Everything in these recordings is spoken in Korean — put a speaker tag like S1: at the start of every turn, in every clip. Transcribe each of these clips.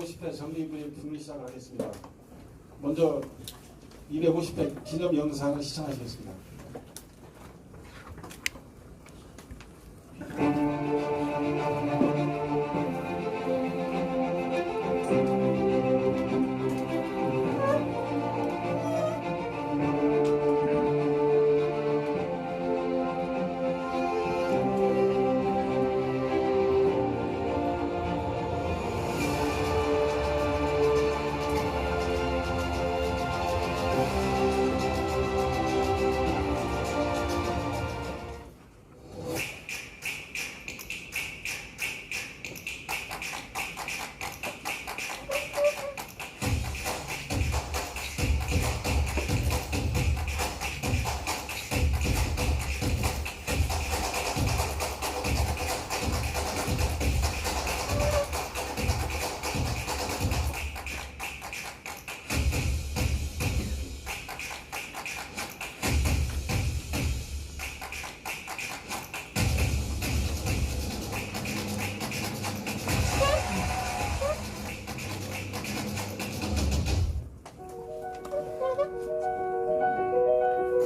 S1: 250회 정리브리핑을 시작하겠습니다. 먼저 250회 기념 영상을 시청하시겠습니다.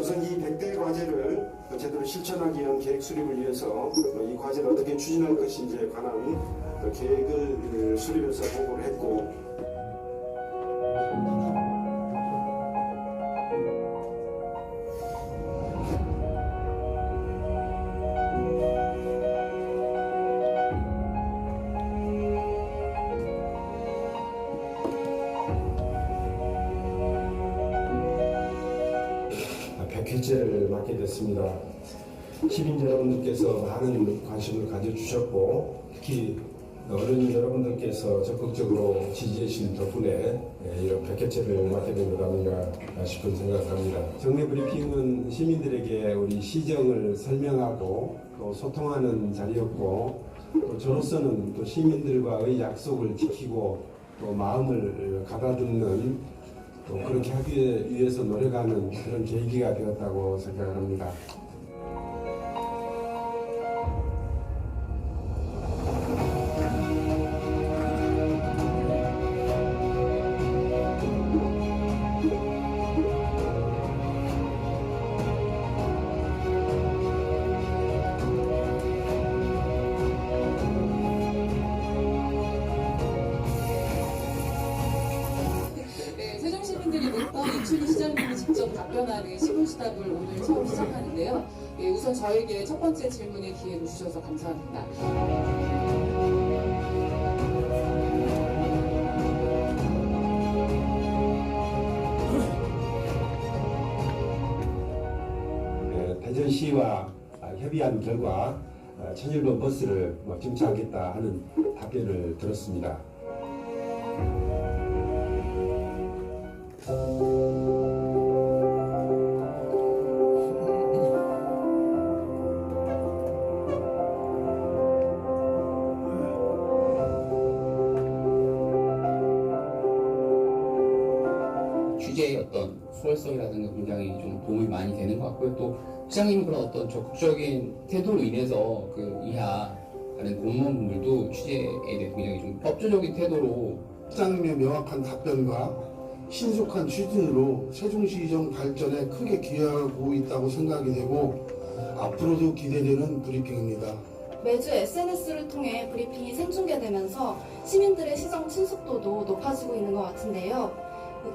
S2: 우선 이 100대 과제를 제대로 실천하기 위한 계획 수립을 위해서 이 과제를 어떻게 추진할 것인지에 관한 계획을 수립해서 보고를 했고, 백회째를 맡게 됐습니다. 시민 여러분들께서 많은 관심을 가져주셨고, 특히 어른인 여러분들께서 적극적으로 지지해 주신 덕분에 이런 백회째를 맡게 된 것 아닌가 싶은 생각을 합니다. 정례 브리핑은 시민들에게 우리 시정을 설명하고 또 소통하는 자리였고, 또 저로서는 또 시민들과의 약속을 지키고 또 마음을 가다듬는 또 그렇게 하기 위해서 노력하는 그런 계기가 되었다고 생각을 합니다.
S3: 세종시민들이 이춘희 시장님이 직접 답변하는 시문시답을 오늘 처음 시작하는데요. 우선 저에게 첫 번째 질문의 기회를 주셔서 감사합니다.
S2: 대전시와 협의한 결과 천일번 버스를 증차하겠다 하는 답변을 들었습니다.
S4: 취재의 어떤 수월성이라든가 굉장히 좀 도움이 많이 되는 것 같고요. 또 시장님 그런 어떤 적극적인 태도로 인해서 이하하는 공무원분들도 취재에 대해 굉장히 좀 법조적인 태도로
S5: 시장님의 명확한 답변과 신속한 추진으로 세종시정 발전에 크게 기여하고 있다고 생각이 되고 앞으로도 기대되는 브리핑입니다.
S6: 매주 SNS를 통해 브리핑이 생중계되면서 시민들의 시정 친숙도도 높아지고 있는 것 같은데요.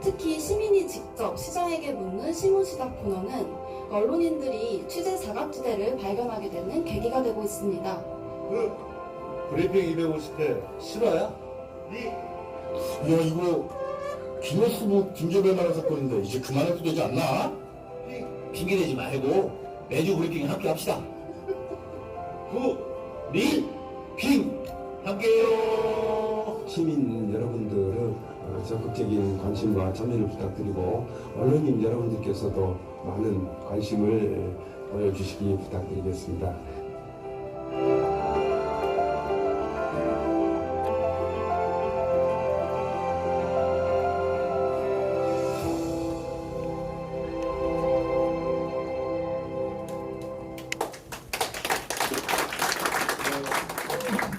S6: 특히 시민이 직접 시장에게 묻는 시문시답 코너는 언론인들이 취재 자각지대를 발견하게 되는 계기가 되고 있습니다.
S7: 브리핑 250회 실화야?
S5: 야, 이거 기네스북 등재될 만한 사건인데 이제 그만해도 되지 않나?
S7: 핑계대지 말고 매주 브리핑 함께 합시다. 브리핑 함께해요.
S2: 시민 여러분들의 적극적인 관심과 참여를 부탁드리고, 언론인 여러분들께서도 많은 관심을 보여주시기 부탁드리겠습니다.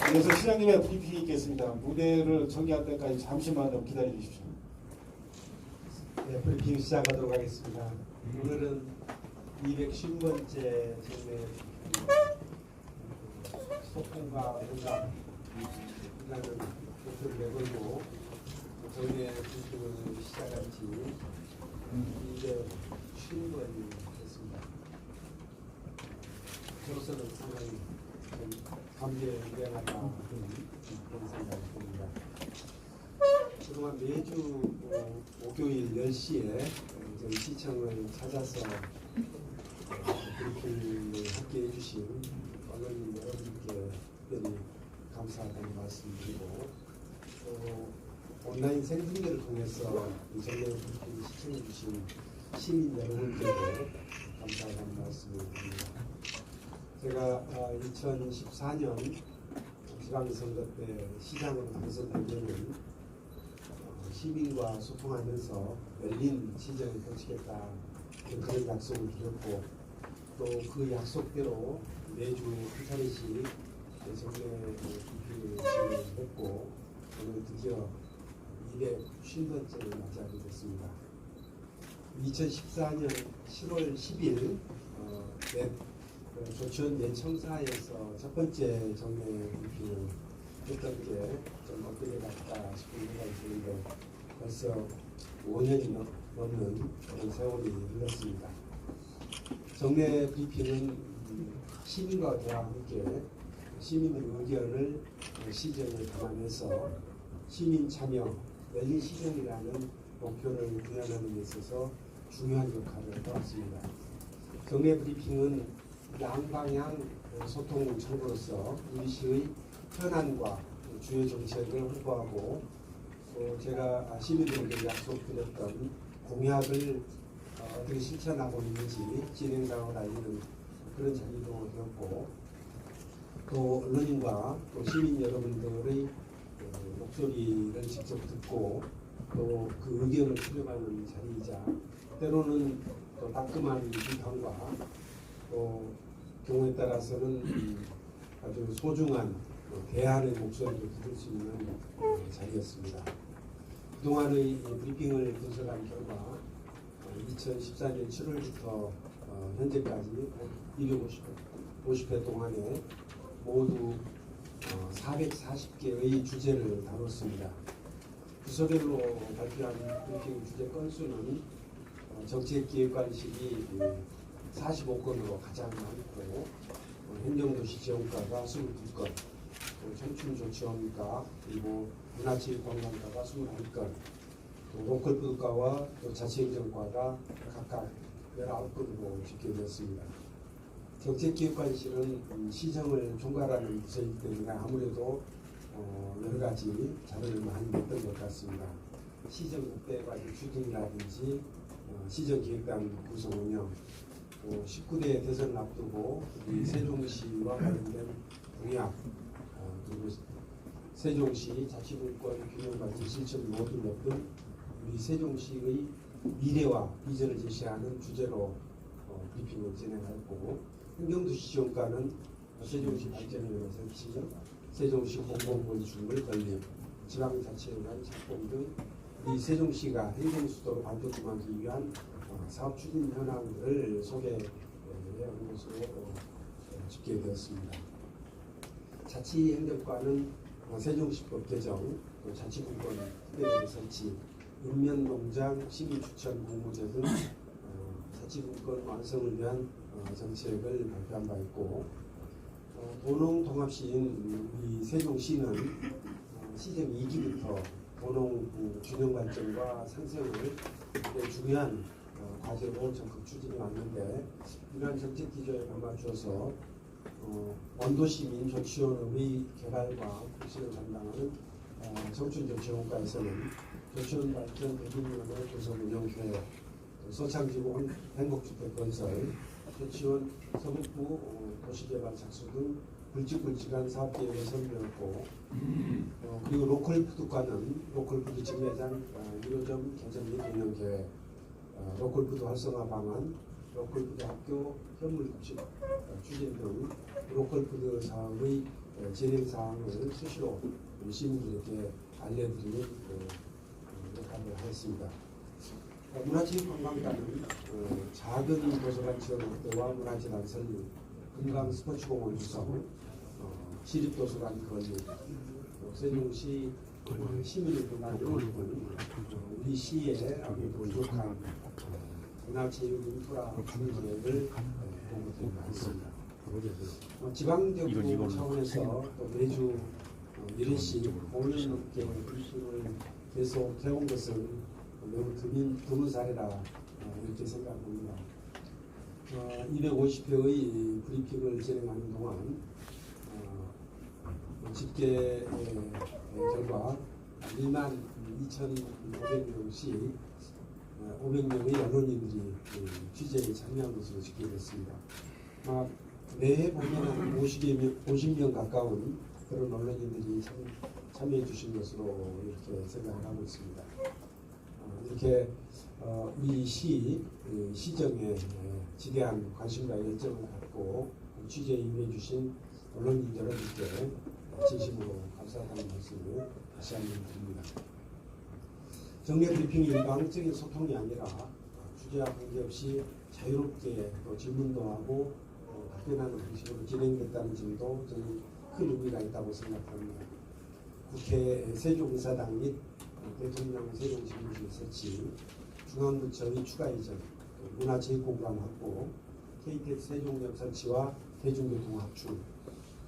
S1: 그래서 시장님의 브리핑이 있겠습니다. 무대를 정리할 때까지 잠시만 좀 기다려 주십시오.
S8: 네, 브리핑 시작하도록 하겠습니다. 오늘은 250번째 정례 소통과 공감이라는 목표를 내걸고 정례 브리핑을 시작한 지 250번이 됐습니다. 저로서는 상당히 좀 감개무량하다 그런 생각이 듭니다. 그동안 매주 목요일 10시에 저희 시청을 찾아서 브리핑을 함께 해주신 언론인 여러분께 특별히 감사하다는 말씀드리고 또 온라인 생중계를 통해서 이 정례 브리핑을 시청해주신 시민 여러분께도 감사하다는 말씀을 드립니다. 제가 2014년 지방선거 때 시장으로 당선되면은 시민과 소통하면서 열린 시정을 펼치겠다 그런 약속을 드렸고 또 그 약속대로 매주 한 차례씩 정례 브리핑을 진행했고 오늘 드디어 250번째를 맞이하게 됐습니다. 2014년 10월 10일 조치원 내청사에서 첫 번째 정례 브리핑을 했던 게 좀 엊그제 같다 싶은 생각이 드는데 벌써 5년이 넘는 그런 세월이 흘렀습니다. 정례 브리핑은 시민과 대화와 함께 시민의 의견을 시정에 담아내서 시민 참여, 열린 시정이라는 목표를 구현하는 데 있어서 중요한 역할을 해왔습니다. 정례 브리핑은 양방향 소통 창구로서 우리 시의 현안과 주요 정책을 홍보하고 또 제가 시민들에게 약속드렸던 공약을 어떻게 실천하고 있는지 진행상을 알리는 그런 자리도 되었고 또 언론인과 또 시민 여러분들의 목소리를 직접 듣고 또 그 의견을 수렴하는 자리이자 때로는 또 따끔한 비판과 또 경우에 따라서는 아주 소중한 대안의 목소리를 들을 수 있는 자리였습니다. 그동안의 브리핑을 분석한 결과 2014년 7월부터 현재까지 250회 동안에 모두 440개의 주제를 다뤘습니다. 부서별로 발표한 브리핑 주제 건수는 정책기획관식이 45건으로 가장 많고 행정도시지원과가 22건, 청춘조치원과 그리고 문화체육관광과가 21건, 또 로컬푸드과와 또 자치행정과가 각각 19건으로 집계되었습니다. 정책기획관실은 시정을 총괄하는 부서이기 때문에 아무래도 여러 가지 자료를 많이 냈던 것 같습니다. 시정 국대과제 추진이라든지 시정기획단 구성 운영, 또 19대 대선을 앞두고 우리 세종시와 관련된 공약, 그리고 세종시 자치분권 균형발전 실천 모듈 등 우리 세종시의 미래와 비전을 제시하는 주제로 브리핑을 진행했고 행정도시지원과는 세종시 발전위원회 설치, 세종시 공공건축물 건립, 지방자치회관 착공 등 우리 세종시가 행정수도로 발돋움하기 위한 사업 추진 현황을 소개한 것으로 집계되었습니다. 자치행정과는 세종시법 개정, 또 자치분권 특별위원회 설치, 읍면농장 시민추천 공모제 등 자치분권 완성을 위한 정책을 발표한 바 있고 도농통합시인 우리 세종시는 시정 2기부터 도농 균형 발전과 상생을 중요한 과제로 적극 추진해 왔는데 이러한 정책 기조에 발맞춰서 원도시민 조치원의 개발과 혁신을 담당하는 청춘조치원과에서는 조치원 발전 대기위원회 구성 운영 계획, 소창지구 행복주택 건설, 조치원 서북부 도시개발 착수 등 굵직굵직한 사업계획을 설명했고 그리고 로컬푸드과는 로컬푸드 직매장 1호점 개점 및 운영 계획, 로컬푸드 활성화 방안, 로컬푸드 학교 현물 급식 추진 등 로컬푸드 사업의 진행 사항을 수시로 시민들에게 알려드리는 역할을 하였습니다. 문화체육관광단은 작은 도서관 지원 확대와 문화재단 설립, 금강 스포츠공원 구성, 시립도서관 건립, 세종시 시민의 공간 등은 우리 시의 아주 부족한 문화체육 인프라 계획을 공급드리고 있습니다. 지방정부 차원에서 또 매주 이르시 5년 넘게 브리핑을 계속 해온 것은 매우 드문 사례라 이렇게 생각합니다. 250회의 브리핑을 진행하는 동안 집계 결과 2만 2,500명씩 500명의 언론인들이 취재에 참여한 것으로 집계됐습니다. 매해 보면 50명 가까운 그런 언론인들이 참여해 주신 것으로 이렇게 생각을 하고 있습니다. 이렇게 우리 시정에 지대한 관심과 열정을 갖고 취재에 임해 주신 언론인 여러분께 진심으로 감사하다는 말씀을 다시 한번 드립니다. 정례 브리핑이 일방적인 소통이 아니라 주제와 관계없이 자유롭게 또 질문도 하고 답변하는 방식으로 진행됐다는 점도 저는 큰 의미가 있다고 생각합니다. 국회 세종의사당 및 대통령 세종지휘실 설치, 중앙부처의 추가 이전, 문화체육공간 확보, KTX 세종역 설치와 대중교통 확충,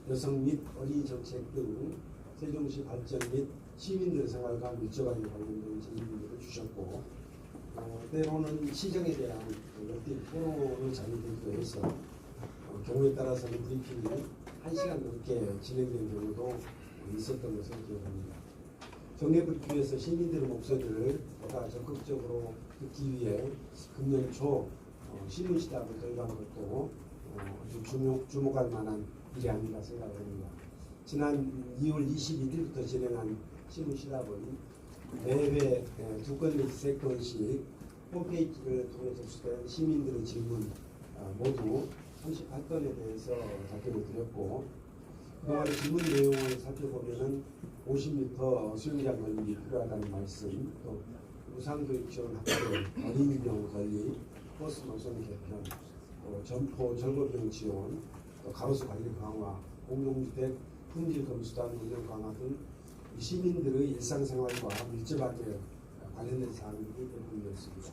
S8: 여성 및 어린이 정책 등 세종시 발전 및 시민들 생활과 밀접하게 관련된 질문들을 주셨고, 때로는 시정에 대한 열띤 토론을 자유되기도 해서 경우에 따라서는 브리핑이 1시간 넘게 진행된 경우도 있었던 것을 기억합니다. 정례 브리핑에서 시민들의 목소리를 보다 적극적으로 듣기 위해 금년 초 신문시답을 도입한 것도 아주 주목할 만한 일이 아닌가 생각합니다. 지난 2월 21일부터 진행한 신문시답은 매회 2건 내지 3건씩 홈페이지를 통해 접수된 시민들의 질문 모두 38건에 대해서 답변을 드렸고, 그동안 질문 내용을 살펴보면은 50m 수영장 건립이 필요하다는 말씀, 또 무상교육 지원 확대, 어린이병 건립, 버스 노선 개편, 점포 절거비용 지원, 가로수 관리 강화, 공동주택 품질 검수단 운영 강화 등 시민들의 일상생활과 밀접하게 관련된 사항들이 대부분이었습니다.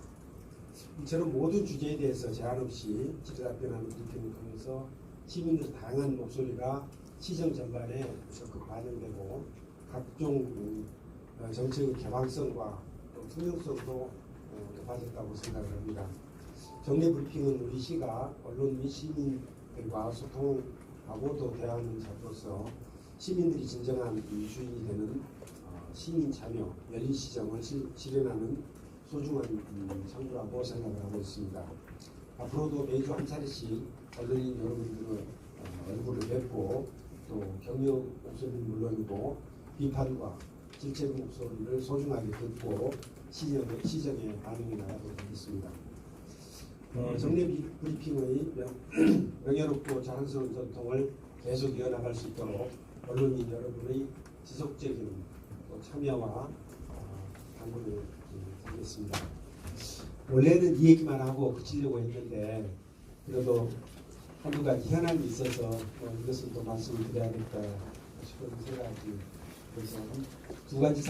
S8: 이처럼 모든 주제에 대해서 제한 없이 직접 답변하는 브리핑을 통해서 시민들의 다양한 목소리가 시정 전반에 적극 반영되고 각종 정책의 개방성과 또 투명성도 높아졌다고 생각을 합니다. 정례 브리핑은 우리 시가 언론 및 시민들과 소통하고 또 대화하는 자로서 시민들이 진정한 주인이 되는 시민 참여, 열린 시정을 실현하는 소중한 창구라고 생각을 하고 있습니다. 앞으로도 매주 한 차례씩 언론인 여러분들의 얼굴을 뵙고 또 격려 목소리는 물론이고 비판과 질책 목소리를 소중하게 듣고 시정에 반영해 나가도록 하겠습니다. 정례 브리핑의 명예롭고 자랑스러운 전통을 계속 이어나갈 수 있도록 언론인 여러분의 지속적인 참여와 당부를 드리겠습니다. 원래는 이 얘기만 하고 그치려고 했는데 그래도 한두 가지 현안이 있어서 이것은 또 말씀을 드려야겠다 싶은 생각이 그래서 두세 가지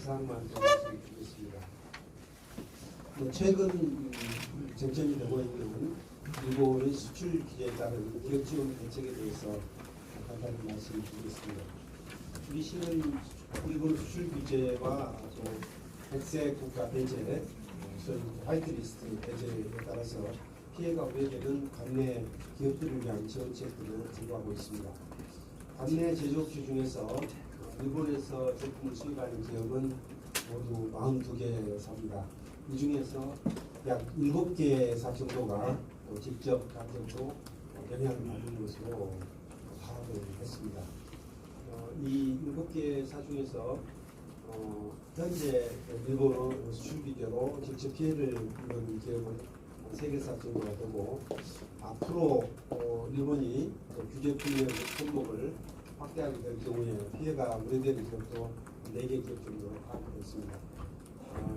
S8: 사항만 좀 말씀드리겠습니다. 최근 쟁점이 되고 있는 일본의 수출 규제에 따른 기업 지원 대책에 대해서 간단히 말씀을 드리겠습니다. 우리 시는 일본 수출 규제와 또 백색 국가 배제, 화이트리스트 배제에 따라서 피해가 우려되는 관내 기업들을 위한 지원책들을 제공하고 있습니다. 관내 제조업체 중에서 일본에서 제품을 수입하는 기업은 모두 42개사입니다. 이 중에서 약 7개사 정도가 직접 간접으로 영향을 받는 것으로 파악을 했습니다. 이 7개사 중에서 현재 일본의 수출 규제로 직접 피해를 입은 기업은 세계사 정도가 되고 앞으로 일본이 규제 풀이의 품목을 확대하게 될 경우에 피해가 우려되는 기업도 4개 기업 정도 파악됐습니다.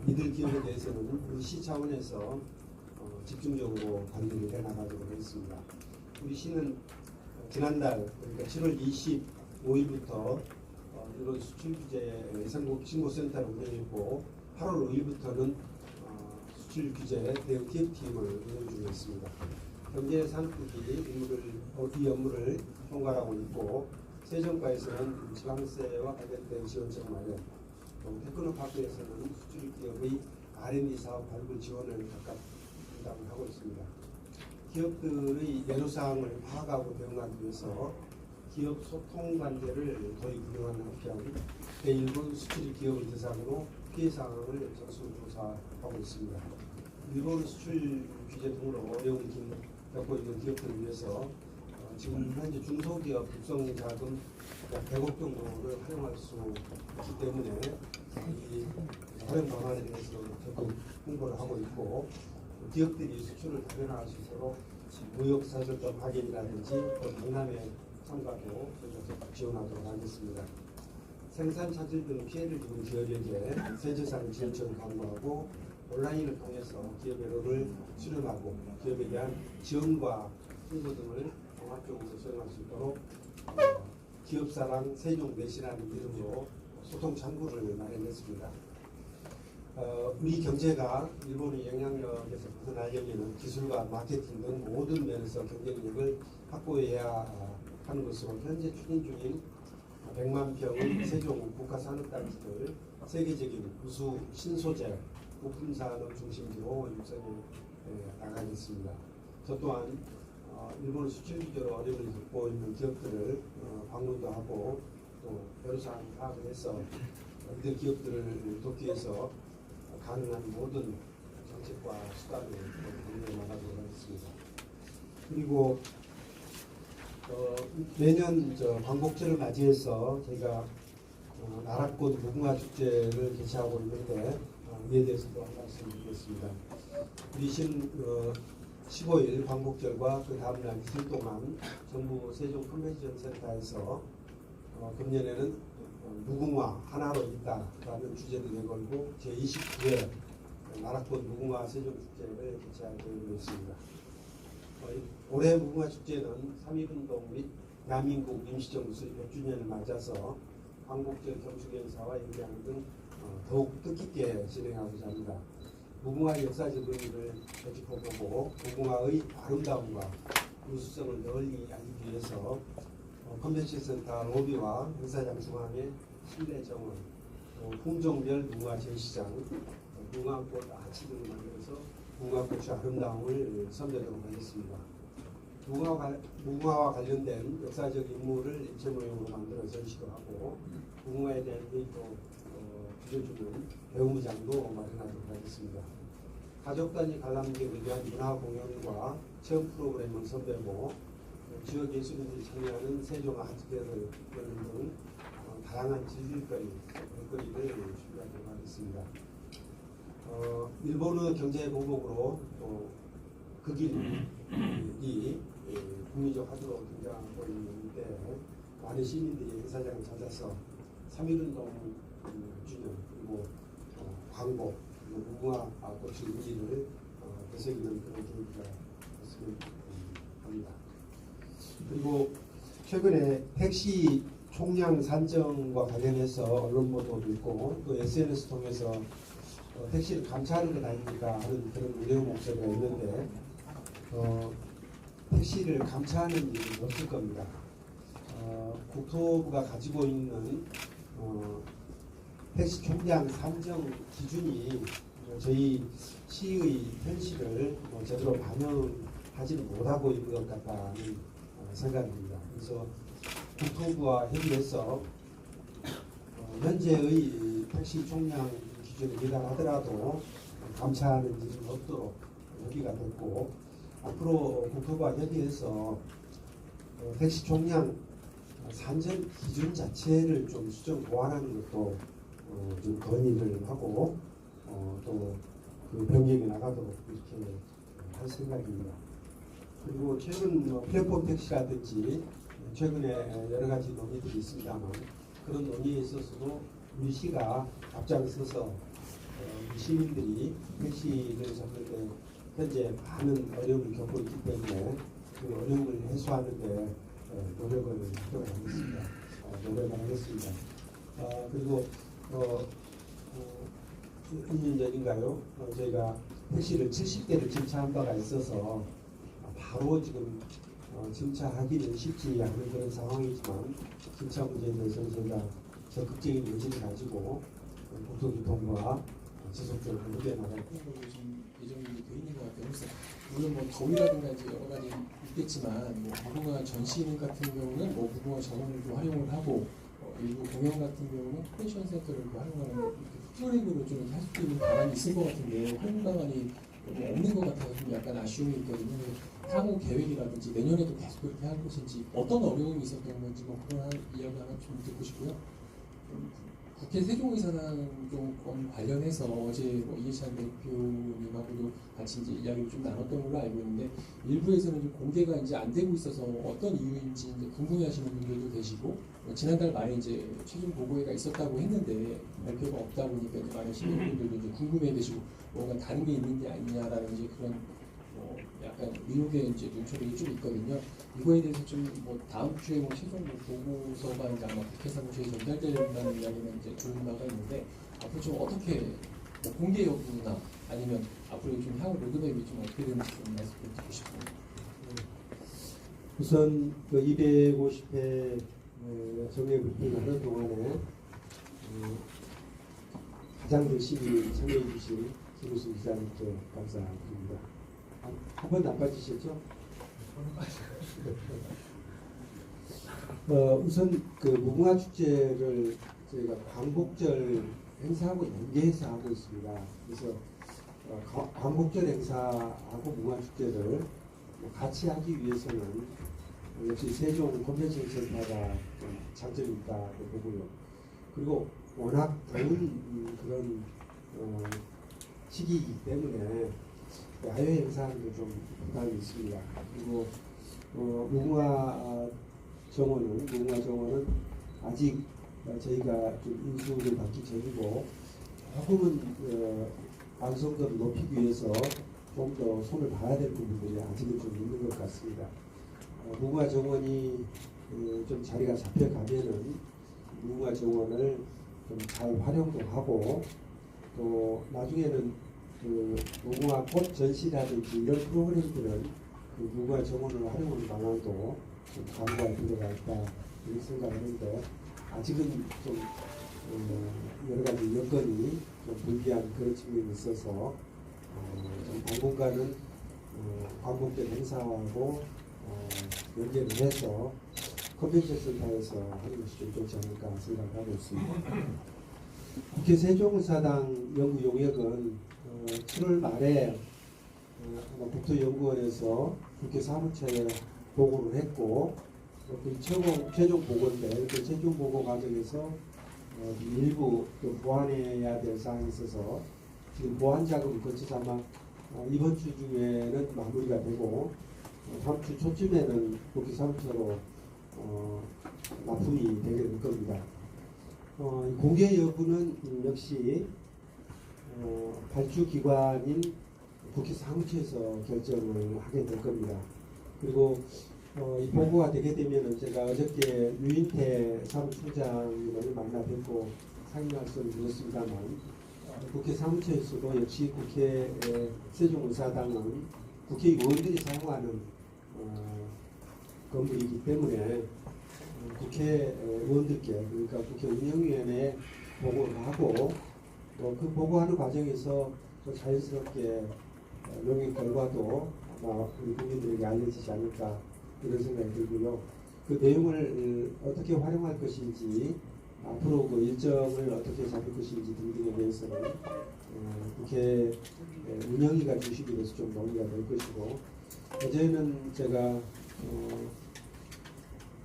S8: 이들 기업에 대해서는 우리 시 차원에서 집중적으로 관리를 해나가도록 하겠습니다. 우리 시는 지난달 그러니까 7월 25일부터 일본 수출 규제 예산국 신고센터를 운영했고 8월 5일부터는 수출 규제 대응 기업팀을 운영 중에 있습니다. 경제산국이 이 업무를 총괄하고 있고 세정과에서는 지방세와 관련된 지원책 마련, 테크노파크에서는 수출 기업의 R&D 사업 발굴 지원을 각각 담당을 하고 있습니다. 기업들의 애로사항을 파악하고 대응하기 위해서 기업 소통 관계를 도입 운영하는 한편 일본 수출 기업을 대상으로 피해 사항을 전수조사하고 있습니다. 일본 수출 규제 등으로 어려움을 겪고 있는 기업들을 위해서 지금 현재 중소기업 육성 자금 약 100억 정도를 활용할 수 있기 때문에 이 활용 방안에 대해서 적극 홍보를 하고 있고 기업들이 수출을 다변화할 수 있도록 무역사절점 확인이라든지 또 박람회 참가도 저희가 적극 지원하도록 하겠습니다. 생산 차질 등 피해를 입은 기업에게 세제상 지원책을 강구하고 온라인을 통해서 기업 애로를 수렴하고 기업에 대한 지원과 홍보 등을 종합적으로 수행할 수 있도록 기업사랑 세종 내시라는 이름으로 소통 창구를 마련했습니다. 우리 경제가 일본의 영향력에서 벗어나려면 기술과 마케팅 등 모든 면에서 경쟁력을 확보해야 하는 것으로 현재 추진 중인 100만 평의 세종 국가산업단지를 세계적인 우수 신소재 부품산업 중심지로 육성해 나가겠습니다. 저 또한 일본 수출 규제로 어려움을 겪고 있는 기업들을 방문도 하고 또 여러 사항 파악을 해서 이들 기업들을 돕기 위해서 가능한 모든 정책과 수단을 공유해 나가도록 하겠습니다. 그리고 매년 광복절을 맞이해서 저희가 나라꽃 무궁화 축제를 개최하고 있는데 이에 대해서도 한 말씀 드리겠습니다. 우리 신 15일 광복절과 그 다음날 이틀 동안 정부 세종 컨벤션 센터에서 금년에는 무궁화 하나로 있다라는 주제를 내걸고 제29회 나라꽃 무궁화 세종축제를 개최할 계획으로 있습니다. 올해 무궁화 축제는 3.1운동 및 대한민국 임시정부 수립 100주년을 맞아서 광복절 경축행사와 연기하는 등 더욱 뜻깊게 진행하고자 합니다. 무궁화의 역사적 의미를 되짚어보고 무궁화의 아름다움과 우수성을 널리 알리기 위해서 컨벤션센터 로비와 행사장 중앙에 실내 정원, 품종별 무궁화 전시장, 무궁화꽃 아치 등을 만들어서 무궁화꽃의 아름다움을 선보이도록 하겠습니다. 무궁화와 관련된 역사적 인물을 입체 모형으로 만들어 전시도 하고 무궁화에 대한 데이터 빌려주는 배우무장도 마련하도록 하겠습니다. 가족 단위 관람객을 위한 문화 공연과 체험 프로그램을 선보이고 지역 예술인들이 참여하는 세종 아트페어를 여는 등 다양한 즐길거리, 볼거리를 준비하도록 하겠습니다. 일본의 경제 보복으로 극일이 국민적 화두로 등장하고 있는데 많은 시민들이 행사장을 찾아서 3.1운동 주년 그리고 광복 그리고 무궁화 꽃의 의미를 되새기는 그런 계기가 됐으면 합니다. 그리고 최근에 택시 총량 산정과 관련해서 언론 보도도 있고 또 SNS 통해서 택시를 감차하는 것 아닙니까 하는 그런 우려 목소리가 있는데 택시를 감차하는 일은 없을 겁니다. 국토부가 가지고 있는 택시 총량 산정 기준이 저희 시의 현실을 제대로 반영하지는 못하고 있는 것 같다는 생각입니다. 그래서 국토부와 협의해서 현재의 택시 총량 기준에 미달하더라도 감차하는 일은 없도록 협의가 됐고 앞으로 국토부와 협의해서 택시 총량 산정 기준 자체를 좀 수정 보완하는 것도 좀 건의를 하고 또 그 변경이 나가도록 이렇게 할 생각입니다. 그리고 최근 플랫폼 택시라든지 최근에 여러 가지 논의들이 있습니다만 그런 논의에 있어서도 우리 시가 앞장서서 우리 시민들이 택시를 잡을 때 현재 많은 어려움을 겪고 있기 때문에 그 어려움을 해소하는 데 노력을 하도록 하겠습니다. 노력을 하겠습니다. 그리고 2년 전인가요? 저희가 택시를 70대를 증차한 바가 있어서 바로 지금 증차하기는 쉽지 않은 그런 상황이지만 증차 문제에 대해서 저희가 적극적인 의지를 가지고 국토교통부와 지속적으로 협의해 나갈
S9: 좀 예정이 돼 있는 것 같아요. 그래서 물론 뭐 더위라든가 이제 여러 가지 있겠지만 뭐 무궁화 전시회 같은 경우는 뭐 무궁화 정원을 좀 활용을 하고 일부 공연 같은 경우는 컨벤션 센터를 활용하는 프로그램으로 좀 할 수 있는 방안이 있을 것 같은데 활용 방안이 없는 것 같아서 좀 약간 아쉬움이 있거든요. 향후 계획이라든지 내년에도 계속 그렇게 할 것인지 어떤 어려움이 있었던 건지 뭐 그런 이야기 하나 좀 듣고 싶고요. 국회 세종의사당 좀 관련해서 어제 뭐 이해찬 대표님하고도 같이 이제 이야기를 좀 나눴던 걸로 알고 있는데 일부에서는 좀 공개가 이제 안 되고 있어서 어떤 이유인지 이제 궁금해하시는 분들도 계시고 지난달 말에 이제 최종 보고회가 있었다고 했는데 발표가 없다 보니까 이제 많은 시민분들도 이제 궁금해되시고 뭔가 다른 게 있는 게 아니냐라는 이제 그런 약간 의혹의 이제 눈초리가 좀 있거든요. 이거에 대해서 좀 뭐 다음 주에 뭐 최종 보고서가 이제 아마 국회 사무실에 전달된다는 이야기는 이제 들은 바가 있는데 앞으로 좀 어떻게 뭐 공개 여부나 아니면 앞으로 좀 향후 로드맵이 좀 어떻게 되는지 좀 말씀 좀 듣고 싶어요.
S8: 우선 그 250회 정례 브리핑하는 동안에 가장 열심히 참여해 주신 김우수 기자님께 감사드립니다. 한 번도 안 빠지셨죠? 우선 그 무궁화 축제를 저희가 광복절 행사하고 연계해서 하고 있습니다. 그래서 광복절 행사하고 무궁화 축제를 같이 하기 위해서는 역시 세종 컨벤션 센터가 좀 장점이 있다고 보고요. 그리고 워낙 더운 그런 시기이기 때문에 야외 행사하는데 좀 부담이 있습니다. 그리고 무궁화 정원은 아직 저희가 좀 인수를 받기 전이고 조금은 완성도를 높이기 위해서 좀 더 손을 봐야 될 부분들이 아직은 좀 있는 것 같습니다. 무궁화 정원이 좀 자리가 잡혀가면은 무궁화 정원을 좀 잘 활용도 하고 또 나중에는 그 무궁화 꽃 전시라든지 이런 프로그램들은 그 무궁화 정원을 활용하는 방안도 좀 강구할 필요가 있다 이렇게 생각하는데 아직은 좀 여러 가지 여건이 좀 불리한 그런 측면이 있어서 좀 당분간은 광복절 행사하고 연계를 해서 컨벤션 센터에서 하는 것이 좀 좋지 않을까 생각하고 있습니다. 국회 세종의사당 연구 용역은 7월 말에 아마 국토연구원에서 국회 사무처에 보고를 했고 그 최종 보고인데 그 최종 보고 과정에서 일부 보완해야 될 사항이 있어서 지금 보완 작업을 거쳐서 아마 이번 주 중에는 마무리가 되고 다음 주 초쯤에는 국회 사무처로 납품이 되게 될 겁니다. 공개 여부는 역시 발주 기관인 국회 사무처에서 결정을 하게 될 겁니다. 그리고 이 보고가 되게 되면은 제가 어저께 유인태 사무총장님을 만나 뵙고 상의 말씀을 드렸습니다만 국회 사무처에서도 역시 국회 세종의사당은 국회의원들이 사용하는 건물이기 때문에 국회의원들께 그러니까 국회 운영위원회에 보고를 하고 또 그 보고하는 과정에서 또 자연스럽게 논의 결과도 아마 우리 국민들에게 알려지지 않을까 이런 생각이 들고요. 그 내용을 어떻게 활용할 것인지 앞으로 그 일정을 어떻게 잡을 것인지 등등에 대해서는 국회 운영위가 주식에 대해서 좀 논의가 될 것이고 어제는 제가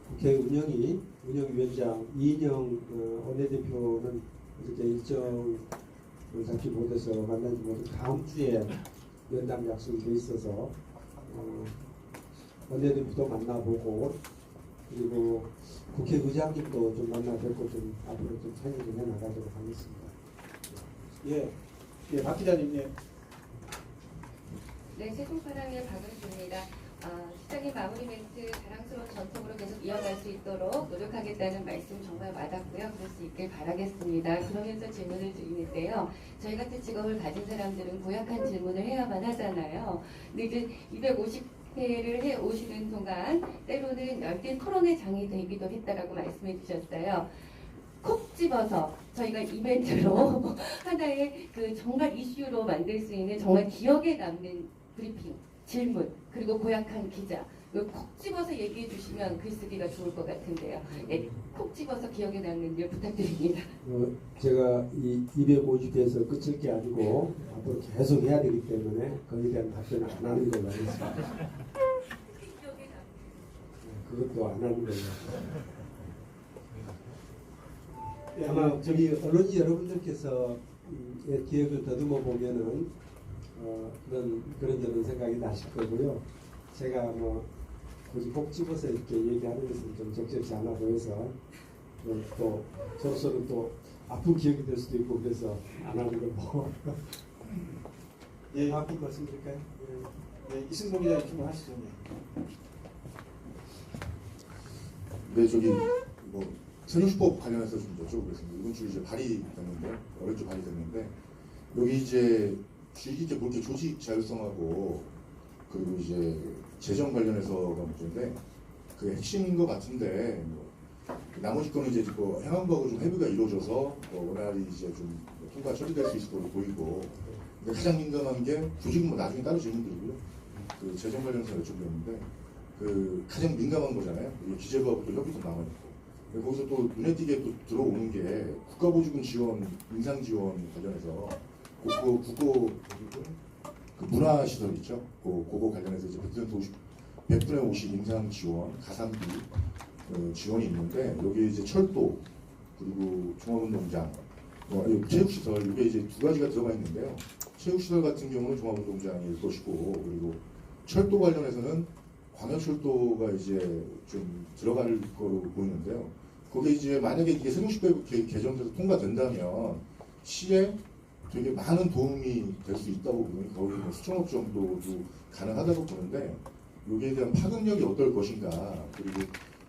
S8: 국회 운영위원장 이인영 원내대표는 어저께 일정을 잡지 못해서 만나지 못해서 다음 주에 연장 약속이 돼 있어서 원내대표도 만나보고 그리고 국회의장님도 좀 만나뵙고 좀 앞으로 좀 참여 좀 해나가도록 하겠습니다.
S1: 예, 박 기자님, 예.
S10: 네, 세종파랑의 박은주입니다. 시장의 마무리 멘트 자랑스러운 전통으로 계속 이어갈 수 있도록 노력하겠다는 말씀 정말 와닿고요. 그럴 수 있길 바라겠습니다. 그러면서 질문을 드리는데요. 저희 같은 직업을 가진 사람들은 고약한 질문을 해야만 하잖아요. 근데 이제 250회를 해 오시는 동안 때로는 열띤 토론의 장이 되기도 했다라고 말씀해 주셨어요. 콕 집어서 저희가 이벤트로 하나의 그 정말 이슈로 만들 수 있는 정말 기억에 남는 브리핑, 질문, 그리고 고약한 기자 이걸 콕 집어서 얘기해 주시면 글쓰기가 좋을 것 같은데요. 네, 콕 집어서 기억에 남는 일 부탁드립니다.
S8: 제가 이 250회에서 끝일 게 아니고 앞으로 계속 해야 되기 때문에 거기에 대한 답변을 안 하는 걸로 하겠습니다. 그것도 안 하는 걸로. 아마 저기 언론지 여러분들께서 기억을 더듬어 보면은 그런 생각이 나실 거고요. 제가 뭐 굳이 꼭 집어서 이렇게 얘기하는 것은 좀 적절치 않아 보여서 또 저로서는 또 아픈 기억이 될 수도 있고 그래서 안 하는 걸로.
S1: 예,
S8: 다음 말씀드릴까요?
S1: 예, 이승봉 기자님 질문 하시죠.
S5: 네, 저기 뭐 세종시법 관련해서 좀 여쭤보겠습니다. 이번 주 이제 발의됐는데 어제 발의됐는데 여기 이제 주의 깊게 볼 게 조직 자율성하고 그리고 이제 재정 관련해서가 문제인데 그 핵심인 것 같은데 뭐 나머지 거는 이제 그 행안부하고 좀 협의가 이루어져서 원활히 이제 좀 통과 처리될 수 있을 걸로 보이고 근데 가장 민감한 게 조직은 뭐 나중에 따로 질문 드리고요. 그 재정 관련해서 여쭤보는데 그 가장 민감한 거잖아요. 기재부하고 또 협의도 남아있고 거기서 또 눈에 띄게 또 들어오는 게 국가보조금 지원, 인상 지원 관련해서 국고 그 문화시설 있죠. 그거 관련해서 이제 100분의 50 인상 지원, 가산비 지원이 있는데 여기에 이제 철도 그리고 종합운동장, 체육시설 이게 이제 두 가지가 들어가 있는데요. 체육시설 같은 경우는 종합운동장일 것이고 그리고 철도 관련해서는 광역철도가 이제 좀 들어갈 거로 보이는데요. 거기에 이제 만약에 이게 세종시법 개정돼서 통과된다면 시에 되게 많은 도움이 될 수 있다고 보면 거의 뭐 수천억 정도도 가능하다고 보는데 여기에 대한 파급력이 어떨 것인가 그리고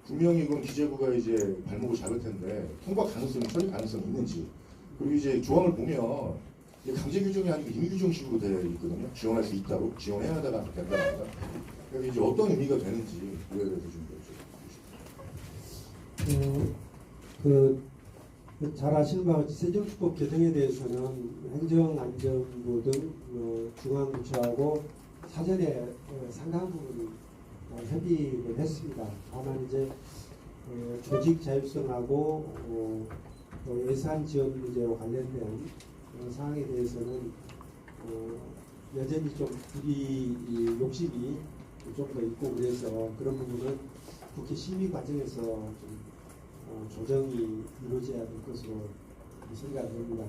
S5: 분명히 이건 기재부가 이제 발목을 잡을 텐데 통과 가능성이 처리 가능성이 있는지 그리고 이제 조항을 보면 이게 강제 규정이 아니고 임의 규정식으로 되어 있거든요. 지원할 수 있다고 지원해야 된다는 그래서 이제 어떤 의미가 되는지 그에 대해서 좀
S8: 잘 아시는 바와 같이 세종시법 개정에 대해서는 행정안전부 등 중앙부처하고 사전에 상당 부분 협의를 했습니다. 다만 이제 조직 자율성하고 예산 지원 문제와 관련된 사항에 대해서는 여전히 좀 욕심이 좀 더 있고 그래서 그런 부분은 국회 심의 과정에서 좀 조정이 이루어져야 될 것으로 생각합니다.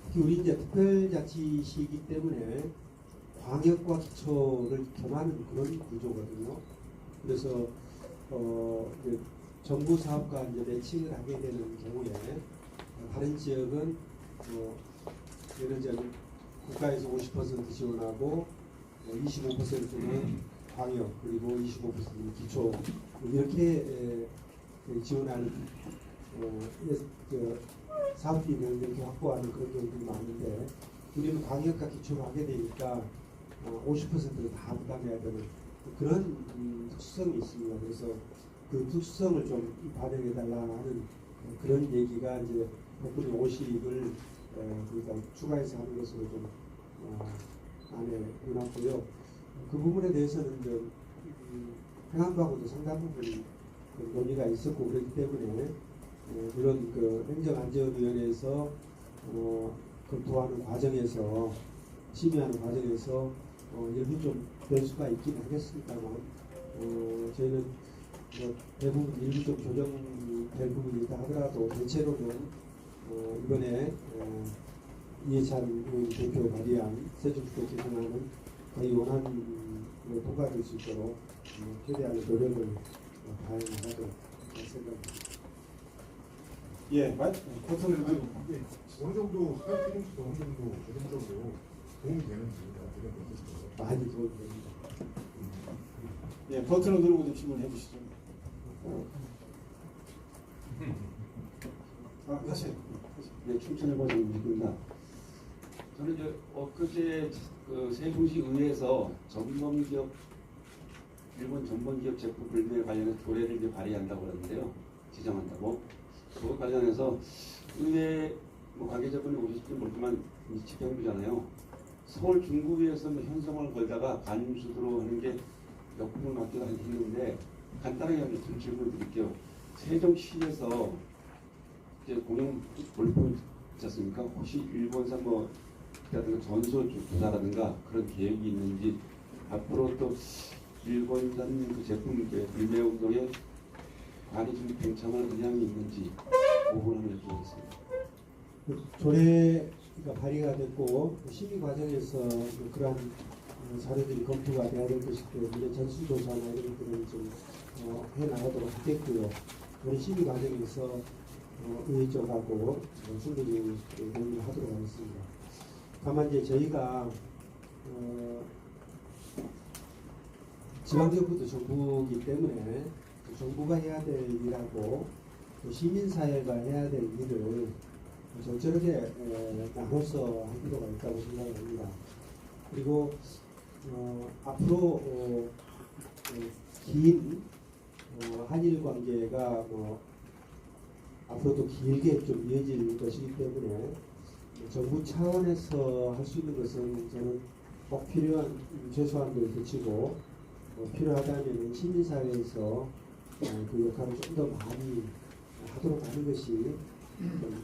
S8: 특히 우리 이제 특별자치시이기 때문에 광역과 기초를 겸하는 그런 구조거든요. 그래서 정부 사업과 이제 매칭을 하게 되는 경우에 다른 지역은 예를 들어 국가에서 50% 지원하고 25%는 광역 그리고 25%는 기초 이렇게 지원하는 사업비를 이렇게 확보하는 그런 경우들이 많은데 우리는 광역과 기초로 하게 되니까 50%를 다 부담해야 되는 그런 특수성이 있습니다. 그래서 그 특수성을 좀 반영해달라 하는 그런 얘기가 이제 100분의 50을 그러니까 추가해서 하는 것으로 좀 안에 넣어놨고요. 그 부분에 대해서는 이제 행안부하고도 상당 부분 논의가 있었고 그렇기 때문에 이런 그 행정안전위원회에서 검토하는 과정에서 심의하는 과정에서 일부 좀 변수가 있긴 하겠습니다만 저희는 대부분 일부 좀 조정될 부분이 있다 하더라도 대체로는 이번에 이해찬 의원 대표 발의한 세종시법 개정안은 거의 원하는 걸 통과될 수 있도록 최대한의 노력을 다해 나가도록 생각합니다.
S1: 예, 버튼을 누르고.
S5: 이게 어느 정도 스타트링도 어느 정도 재정적으로 도움이 되는지 어떻게 보세요?
S8: 많이 도움이 됩니다.
S1: 예, 버튼을 누르고 좀 질문해 주시죠. 다시.
S11: 네, 춘천을 보는 입니다. 저는 이제 엊그제 그 세종시 의회에서 전범기업 일본 전범기업 제품 불매 관련해서 조례를 이제 발의한다고 그러는데요. 지정한다고. 그거 관련해서 의회 뭐 관계자분이 오실지 모르지만 지경부잖아요. 서울 중구에서 뭐 현성을 걸다가 간수도로 하는 게 역풍을 맞기도 했는데 간단하게 좀 질문 드릴게요. 세종시에서 이제 공영 볼품 있지 않습니까? 혹시 일본산 뭐 전소 조사라든가 그런 계획이 있는지 앞으로 또 일본산 그 제품 불매 운동에 관이 좀 동참할 의향이 있는지 그 부분을 여쭤보겠습니다.
S8: 조례가 발의가 됐고 심의 과정에서 그러한 자료들이 검토가 돼야 될 것이기 때문에 전수조사나 이런 것들은 좀 해나가도록 하겠고요. 우리 심의 과정에서 의회 쪽하고 충분히 논의를 하도록 하겠습니다. 다만 이제 저희가 지방정부도 정부이기 때문에 정부가 해야 될 일하고 또 시민사회가 해야 될 일을 적절하게 나눠서 할 필요가 있다고 생각합니다. 그리고 앞으로 긴 한일 관계가 앞으로도 길게 좀 이어질 것이기 때문에 정부 차원에서 할 수 있는 것은 저는 꼭 필요한 최소한도를 거치고 필요하다면 시민사회에서 그 역할을 좀 더 많이 하도록 하는 것이 좀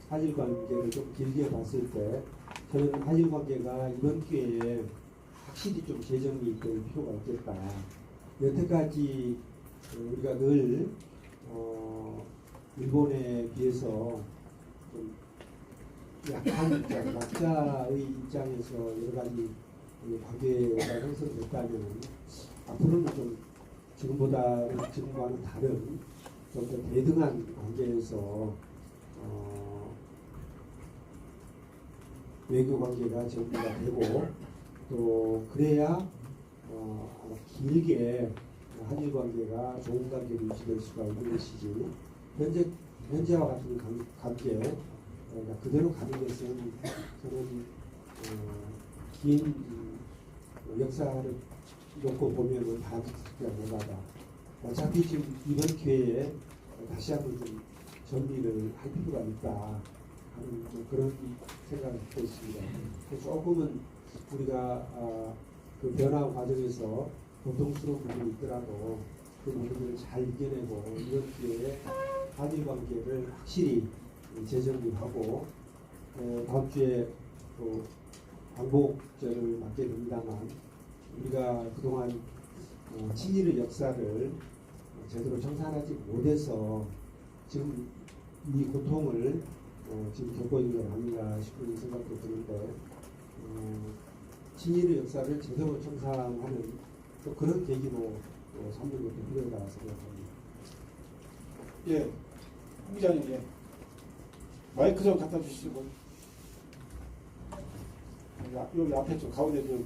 S8: 한일 관계를 좀 길게 봤을 때 저는 한일 관계가 이번 기회에 확실히 좀 재정이 될 필요가 있겠다. 여태까지 우리가 늘 일본에 비해서 좀 약한 약자의 입장에서 여러 가지 관계가 형성됐다면 앞으로는 좀 지금과는 다른 좀 더 대등한 관계에서 외교 관계가 정리가 되고 또 그래야 길게 한일 관계가 좋은 관계로 유지될 수가 있는 것이지 현재와 같은 관계 그대로 가는 것은 저는 긴 역사를 놓고 보면은 다 못하다. 어차피 지금 이번 기회에 다시 한번 좀 정리를 할 필요가 있다 하는 그런 생각을 갖고 있습니다. 조금은 우리가 그 변화 과정에서 고통스러운 부분이 있더라도 그 부분을 잘 이겨내고 이번 기회에 한일 관계를 확실히 재정립하고 다음 주에 또 광복절을 맞게 됩니다만 우리가 그동안 친일의 역사를 제대로 청산하지 못해서 지금 이 고통을 지금 겪고 있는 것 아닌가 싶은 생각도 드는데 친일의 역사를 제대로 청산하는 또 그런 계기로 삼는 것도 필요하다 생각합니다.
S1: 예, 홍 기자님, 예. 마이크 좀 갖다 주시고 여기 앞에 좀 가운데 좀.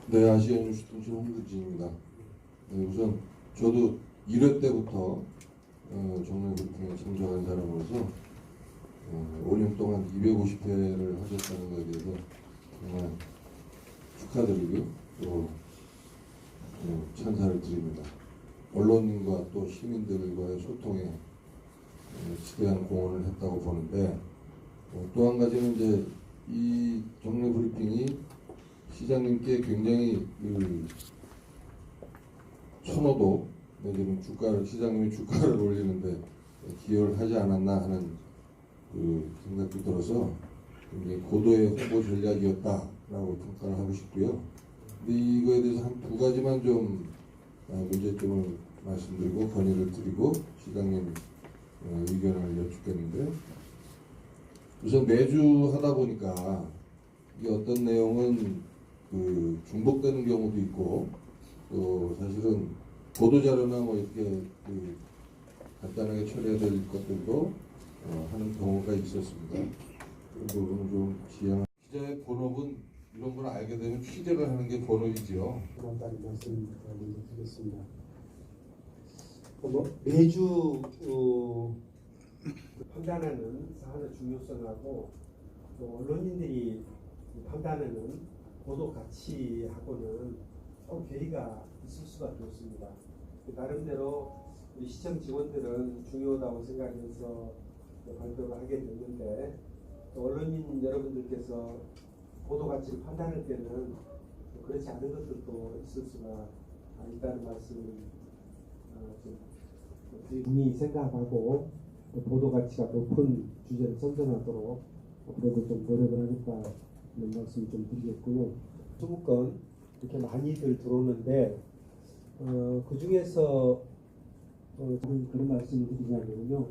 S12: 네, 아시아뉴스 통신 홍국진입니다. 네, 우선 저도 1회 때부터 정례 브리핑에 참석한 사람으로서 5년 동안 250회를 하셨다는 것에 대해서 정말 축하드리고요. 또 찬사를 드립니다. 언론인과 또 시민들과의 소통에 지대한 공헌을 했다고 보는데 또 한 가지는 이제 이 정례 브리핑이 시장님께 굉장히 선호도 내지는 시장님이 주가를 올리는데 기여를 하지 않았나 하는 그 생각도 들어서 굉장히 고도의 홍보 전략이었다라고 평가를 하고 싶고요. 근데 이거에 대해서 한 두 가지만 좀 문제점을 말씀드리고 건의를 드리고 시장님 의견을 여쭙겠는데 우선 매주 하다 보니까 이게 어떤 내용은 그 중복되는 경우도 있고 또 사실은 보도자료나 뭐 이렇게 그 간단하게 처리해야 될 것들도 하는 경우가 있었습니다. 그런 부분은 좀 지양. 기자의 본업은 이런 걸 알게 되면 취재를 하는 게 본업이지요.
S8: 간단히 말씀드리겠습니다. 매주 판단하는 사안의 중요성하고 또 언론인들이 판단하는 보도 가치하고는 좀 괴리가 있을 수밖에 없습니다. 나름대로 우리 시청 직원들은 중요하다고 생각해서 발표를 하게 됐는데 또 언론인 여러분들께서 보도 가치를 판단할 때는 그렇지 않은 것들도 있을 수가 있다는 말씀을 분이 생각하고 보도 가치가 높은 주제를 선정하도록 앞으로도 좀 노력을 하겠다는 말씀 좀 드리겠고요. 20건 이렇게 많이들 들어오는데 그 중에서 그런 말씀을 드리자면요.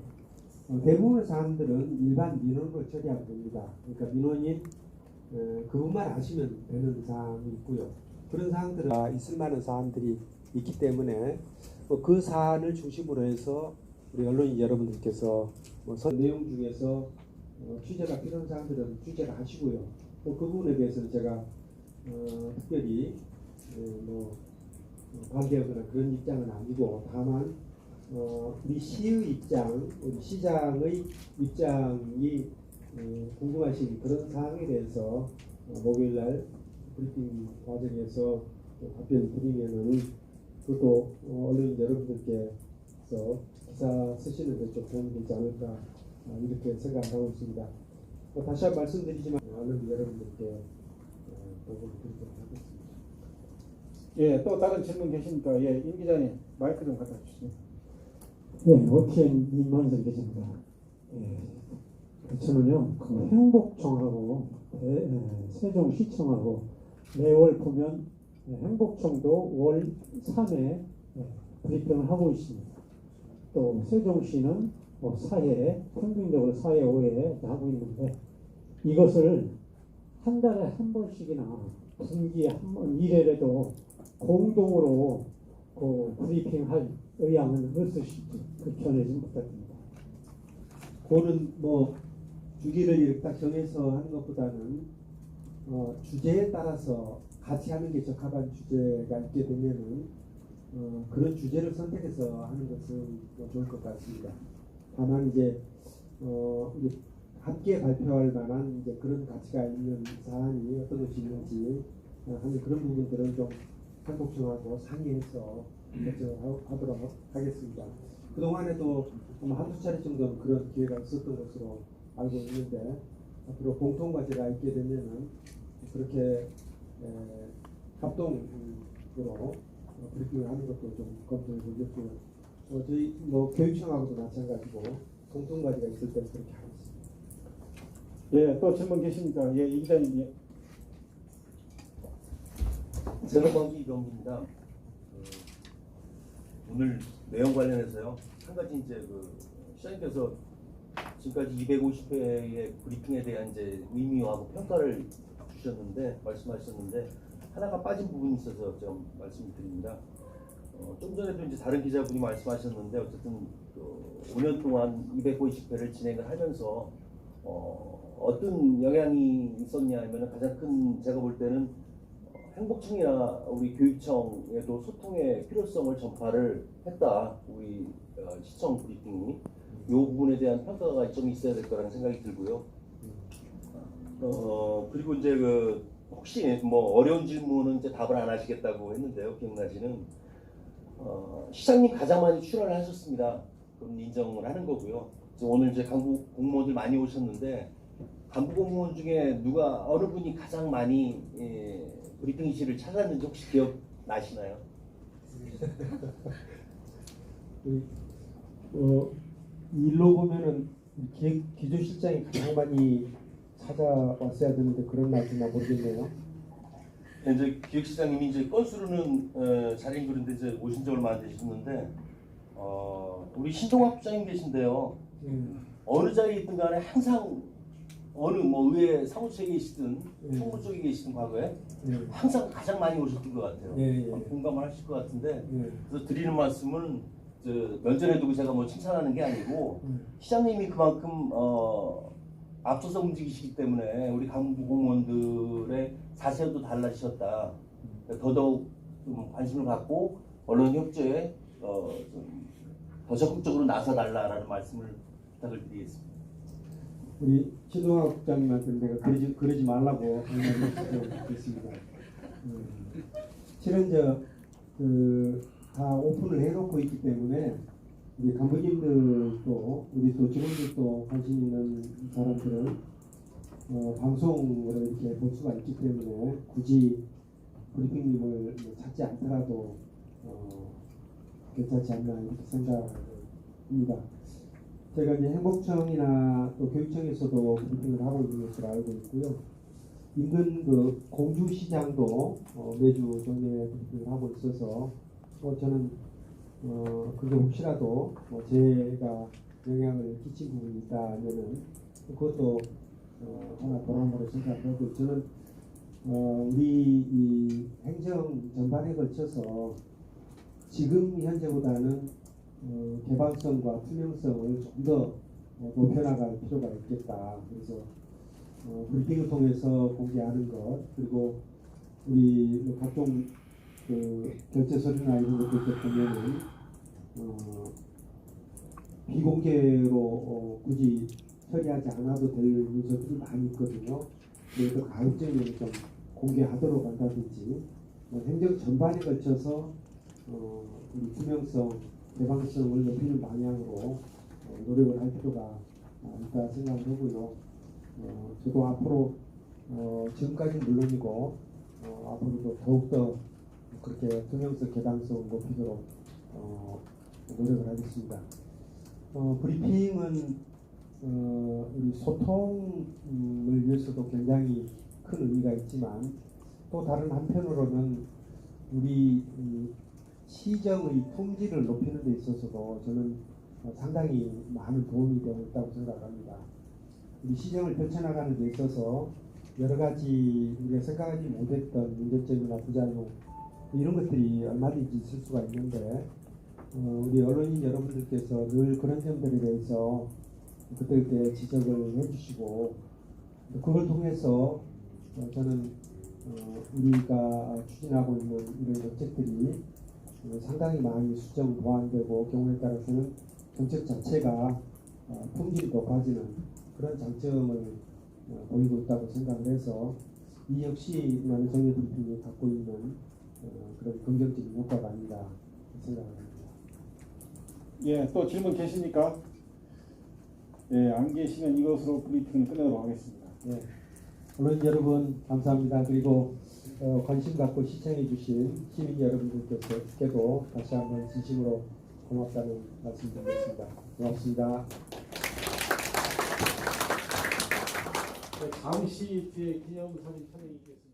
S8: 대부분의 사람들은 일반 민원으로 처리하게 됩니다. 그러니까 민원인 그분만 아시면 되는 사항이 있고요. 그런 사항들은 있을 만한 사안들이 있기 때문에 그 사안을 중심으로 해서 우리 언론인 여러분들께서 내용 중에서 취재가 필요한 사항들은 취재를 하시고요. 또 그 부분에 대해서는 제가 특별히 반대하거나 그런 입장은 아니고 다만 우리 시의 입장, 우리 시장의 입장이 궁금하신 그런 사항에 대해서 목요일날 브리핑 과정에서 답변 드리면은 그것도 언론인 여러분들께서 기사 쓰시는 데 좀 도움이 되지 않을까 이렇게 생각하고 있습니다. 다시 한번 말씀드리지만 언론인 여러분들께 보고를 드리도록 하겠습니다.
S1: 예, 또 다른 질문 계십니까? 예, 임 기자님 마이크 좀 갖다 주시죠.
S13: 예, OTN 임원석 계십니다. 예, 저는요, 그 행복청하고 세종시청하고 매월 보면 행복청도 월 3회 브리핑을 하고 있습니다. 또 세종시는 뭐 4회, 평균적으로 4회, 5회 하고 있는데 이것을 한 달에 한 번씩이나 분기에 한 번, 1회라도 공동으로 그 브리핑할 의향은 없으시죠? 그 견해 좀 부탁드립니다.
S8: 그거는 뭐 주기를 이렇게 딱 정해서 하는 것보다는 주제에 따라서 같이 하는 게 적합한 주제가 있게 되면은 그런 주제를 선택해서 하는 것은 뭐 좋을 것 같습니다. 다만 이제 함께 발표할 만한 이제 그런 가치가 있는 사안이 어떤 것이 있는지 하는 그런 부분들은 좀 행복청하고 상의해서 결정을 하도록 하겠습니다. 그동안에도 한두 차례 정도는 그런 기회가 있었던 것으로 알고 있는데 앞으로 공통과제가 있게 되면은 그렇게 합동으로 브리핑을 하는 것도 좀 검토해 보겠고요. 저희 뭐 교육청하고도 마찬가지고 공통과제가 있을 때는 그렇게 하겠습니다.
S1: 예, 또 질문 계십니까? 예, 이 기자님. 예.
S7: 새로방기 이경입니다. 오늘 내용 관련해서요. 한 가지 이제 시장님께서 지금까지 250회의 브리핑에 대한 이제 의미하고 평가를 주셨는데 말씀하셨는데 하나가 빠진 부분이 있어서 좀 말씀드립니다. 좀 전에도 이제 다른 기자분이 말씀하셨는데 어쨌든 5년 동안 250회를 진행을 하면서 어떤 영향이 있었냐 하면 가장 큰 제가 볼 때는 행복청이나 우리 교육청에도 소통의 필요성을 전파를 했다. 우리 시청 브리핑이 이 부분에 대한 평가가 좀 있어야 될 거라는 생각이 들고요. 그리고 이제 혹시 뭐 어려운 질문은 이제 답을 안 하시겠다고 했는데요. 기억나시는 시장님 가장 많이 출연을 하셨습니다. 그럼 인정을 하는 거고요. 오늘 이제 간부 공무원들 많이 오셨는데 간부 공무원 중에 어느 분이 가장 많이 브리핑실을 찾았는지 혹시 기억 나시나요?
S8: 일로 보면은 기조실장이 가장 많이 찾아왔어야 되는데 그런 날인지 모르겠네요.
S7: 이제 기획시장님이 이제 건수로는 자린 그런데 이제 오신 지 얼마 안 되셨는데 우리 신동학 부장님 계신데요. 어느 자리에 있든 간에 항상 어느 뭐 의회 사무처에 계시든 총무 쪽에 계시든 과거에 항상 가장 많이 오셨던 것 같아요. 공감을 하실 것 같은데 그래서 드리는 말씀은 면전에 두고 제가 뭐 칭찬하는 게 아니고 시장님이 그만큼 앞서서 움직이시기 때문에 우리 강부 공무원들의 자세도 달라지셨다. 더더욱 좀 관심을 갖고 언론 협조에 더 적극적으로 나서달라라는 말씀을 부탁을 드리겠습니다.
S13: 우리 최동학 국장님한테 내가 그러지 말라고 말씀드렸습니다. 실은 다 오픈을 해놓고 있기 때문에 우리 간부님들도 우리 또 직원들도 관심 있는 사람들은 방송으로 이렇게 볼 수가 있기 때문에 굳이 브리핑님을 찾지 않더라도 괜찮지 않나 이렇게 생각합니다. 제가 이제 행복청이나 또 교육청에서도 브리핑을 하고 있는 것으로 알고 있고요. 인근 그 공주시장도 매주 정례 브리핑을 하고 있어서 저는 그게 혹시라도 제가 영향을 끼친 부분이 있다면은 그것도 하나 보람으로 생각하고 저는 우리 이 행정 전반에 걸쳐서 지금 현재보다는 개방성과 투명성을 좀 더 높여나갈 필요가 있겠다. 그래서 브리핑을 통해서 공개하는 것 그리고 우리 각종 결제 서류나 이런 것들 보면은 비공개로 굳이 처리하지 않아도 될 문서들이 많이 있거든요. 그래서 가급적이면 좀 공개하도록 한다든지 행정 전반에 걸쳐서 우리 투명성, 개방성을 높이는 방향으로 노력을 할 필요가 있다 생각을 하고요. 저도 앞으로 지금까지는 물론이고 앞으로도 더욱더 그렇게 투명성, 개방성 높이도록 노력을 하겠습니다. 브리핑은 우리 소통을 위해서도 굉장히 큰 의미가 있지만 또 다른 한편으로는 우리 시정의 품질을 높이는 데 있어서도 저는 상당히 많은 도움이 되었다고 생각합니다. 우리 시정을 펼쳐나가는 데 있어서 여러 가지 우리가 생각하지 못했던 문제점이나 부작용 이런 것들이 얼마든지 있을 수가 있는데 우리 언론인 여러분들께서 늘 그런 점들에 대해서 그때그때 지적을 해주시고 그걸 통해서 저는 우리가 추진하고 있는 이런 정책들이 상당히 많이 수정 보완되고 경우에 따라서는 정책 자체가 품질이 높아지는 그런 장점을 보이고 있다고 생각을 해서 이 역시 나는 정례 브리핑이 갖고 있는 그런 긍정적인 효과가 아닌가 생각합니다.
S1: 예, 또 질문 계십니까? 예, 안 계시면 이것으로 브리핑을 끝내도록 하겠습니다.
S13: 예, 언론 여러분 감사합니다. 그리고 관심 갖고 시청해 주신 시민 여러분들께도 다시 한번 진심으로 고맙다는 말씀드리겠습니다. 고맙습니다.
S1: 잠시 뒤에 기념사진 촬영이 있겠습니다.